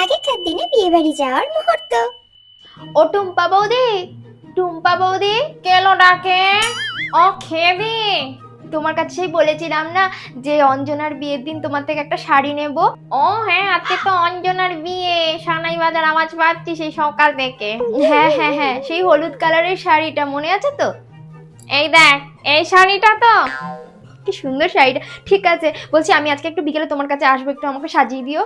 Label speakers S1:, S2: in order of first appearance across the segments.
S1: আগেকার দিনে বিয়ে বাড়ি যাওয়ার মুহূর্ত।
S2: ও টুম্পা বৌদি কেন ডাকে? ও খেবি? তোমার কাছে সেই বলেছিলাম না যে অঞ্জনার বিয়ের দিন তোমার থেকে একটা শাড়ি নেব। ও হ্যাঁ, আজকে তো অঞ্জনার বিয়ে, সানাই বাজার আওয়াজ পাচ্ছি সেই সকাল থেকে। হ্যাঁ হ্যাঁ হ্যাঁ, সেই হলুদ কালারের শাড়িটা মনে আছে তো? এই দেখ, এই শাড়িটা তো, কি সুন্দর শাড়িটা। ঠিক আছে, বলছি আমি আজকে একটু বিকেলে তোমার কাছে আসবো, একটু আমাকে সাজিয়ে দিও।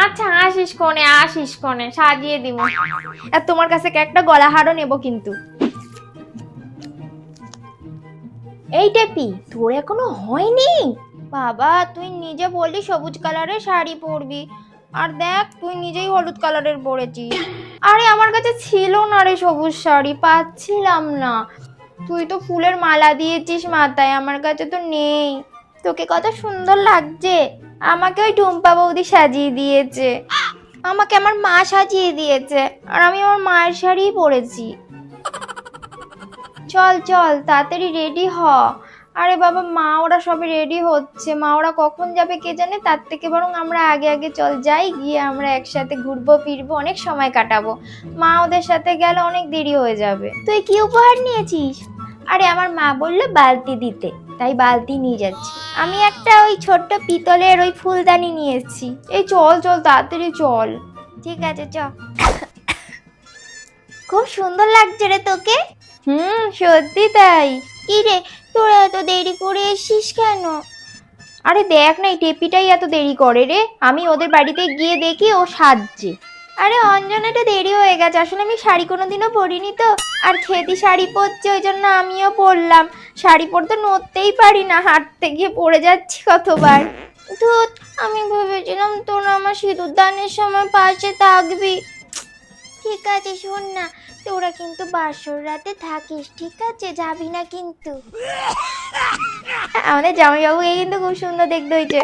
S2: আচ্ছা, আসিস কোণে সাজিয়ে দিব। আর তোমার কাছে একটা গলাহারও নেব কিন্তু। এই টেপি, তোর এখনো হয়নি? বাবা, তুই নিজে বললি সবুজ কালারের শাড়ি পরবি, আর দেখ তুই নিজেই হলুদ কালারের পরেছিস। আরে আমার কাছে ছিল না রে সবুজ শাড়ি, পাচ্ছিলাম না। তুই তো ফুলের মালা দিয়েছিস মাথায়, আমার কাছে তো নেই। তোকে কত সুন্দর লাগছে। আমাকে ওই টুম্পা বৌদি সাজিয়ে দিয়েছে, আমাকে আমার মা সাজিয়ে দিয়েছে, আর আমি আমার মায়ের শাড়িই পরেছি। চল চল তাড়াতাড়ি রেডি হ। আরে বাবা, মা ওরা সবে রেডি হচ্ছে, মা ওরা কখন যাবে কে জানে, তার থেকে বরং আমরা আগে আগে চল যাই, গিয়ে আমরা একসাথে ঘুরবো ফিরবো, অনেক সময় কাটাবো। মা ওদের সাথে গেলে অনেক দেরি হয়ে যাবে। তুই কি উপহার নিয়েছিস? আরে আমার মা বললো বালতি দিতে, তাই বালতি নিয়ে যাচ্ছি। আমি একটা ওই ছোট্ট পিতলের ওই ফুলদানি নিয়েছি। এই চল চল তাড়াতাড়ি চল। ঠিক আছে চ। খুব সুন্দর লাগছে রে তোকে। সত্যি তাই। কি রে, তোরা এত দেরি করে এসিস কেন? আরে দেখ না, এই টেপিটাই এত দেরি করে রে, আমি ওদের বাড়িতে গিয়ে দেখি ও সাজছে। আরে অঞ্জনাটা দেরি হয়ে গেছে, আসলে আমি শাড়ি কোনোদিনও পরিনি তো, আর খেদি শাড়ি পরছে ওই জন্য আমিও পরলাম। শাড়ি পরতে নড়তেই পারি না, হাঁটতে গিয়ে পড়ে যাচ্ছি কতবার। ধুত, আমি ভেবেছিলাম তোরা আমার সিঁদুর দানের সময় পাশে থাকবি। ঠিক আছে শোন না, তোরা কিন্তু বাসর রাতে থাকিস, ঠিক আছে? যাবি না কিন্তু। আমাদের জামাইবাবুকে কিন্তু খুব সুন্দর দেখতে হয়েছে।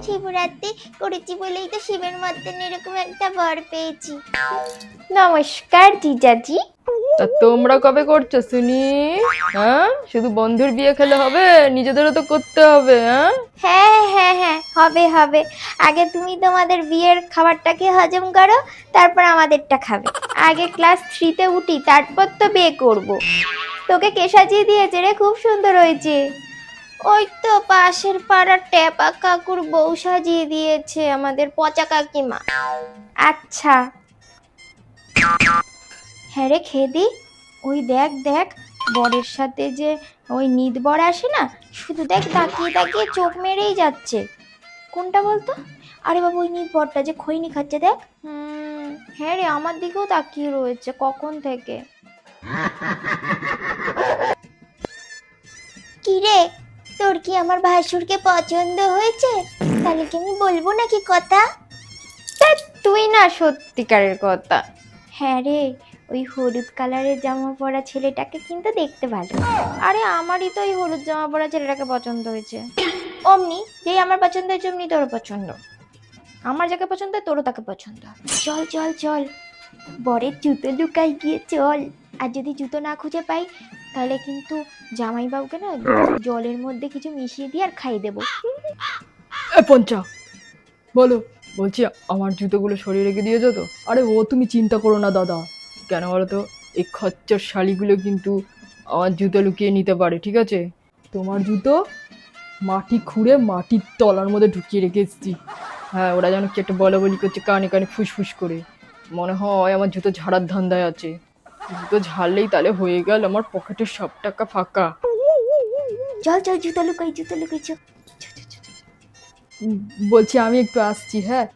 S2: শিবরাত্রি করেছি বলেই তো শিবের মতন এরকম একটা বর পেয়েছি। নমস্কার জিজাজি।
S3: তা তোমরা কবে করছো শুনি? হ্যাঁ, শুধু বন্ধুর বিয়ে খেলে হবে, নিজেদেরও তো করতে হবে। হ্যাঁ
S1: হ্যাঁ হ্যাঁ হ্যাঁ, হবে হবে। আগে তুমি তোমাদের বিয়ের খাবারটাকে হজম করো, তারপর আমাদেরটা খাবে। আগে ক্লাস 3-তে উঠি, তারপর তো বিয়ে করব। তোকে কে সাজিয়ে দিয়েছে রে? খুব সুন্দর হয়েছে। ওই তো পাশের পাড়ার টেপা কাকুর বউ সাজিয়ে দিয়েছে, আমাদের পচা কাকিমা। আচ্ছা। হ্যাঁ রে খেদি, ওই দেখ দেখ, বরের সাথে যে ওই নিদ বর আসে না, শুধু দেখ তাকিয়ে তাকিয়ে চোখ মেরেই যাচ্ছে। কোনটা বলতো? আরে বাবা, ওই নিদ বরটা যে খৈনি খাচ্ছে দেখ। হ্যাঁ রে, আমার দিকেও তাকিয়ে রয়েছে কখন থেকে। কি রে, তোর কি আমার ভাসুরকে পছন্দ হয়েছে? তাহলে কি আমি বলবো নাকি কথা?
S2: তুই না সত্যিকারের কথা।
S1: হ্যাঁ রে, ওই হলুদ কালারের জামা পরা ছেলেটাকে কিন্তু দেখতে ভালো।
S2: আরে আমারই তো এই হলুদ জামা পরা ছেলেটাকে পছন্দ হয়েছে।
S1: অমনি যেই আমার পছন্দ হয়েছে অমনি তোর পছন্দ।
S2: আমার যাকে পছন্দ হয় তোরও তাকে পছন্দ।
S1: চল চল চল, বরের জুতো লুকাই গিয়ে চল। আর যদি জুতো না খুঁজে পাই, তাহলে কিন্তু জামাইবাবুকে না জলের মধ্যে কিছু মিশিয়ে দিয়ে আর খাইয়ে দেবো।
S3: পঞ্চা, বলো। বলছি আমার জুতোগুলো সরিয়ে রেখে দিয়েছো তো? আরে ও তুমি চিন্তা করো না দাদা। কেন বলো তো, এই খচ্চর শাড়িগুলো কিন্তু আমার জুতো লুকিয়ে নিতে পারে, ঠিক আছে? তোমার জুতো মাটি খুঁড়ে মাটির তলার মধ্যে ঢুকিয়ে রেখে এসেছি। হ্যাঁ, ওরা যেন কি একটা বলা বলি করছে কানে কানে ফুসফুস করে। মনে হয় আমার জুতো ঝাড়ার ধান্দায় আছে। জুতো ঝাড়লেই তাহলে হয়ে গেল আমার পকেটের সব টাকা ফাঁকা।
S1: চল চল, জুতো লুকাই চল।
S3: বলছি আমি একটু আসছি, হ্যাঁ।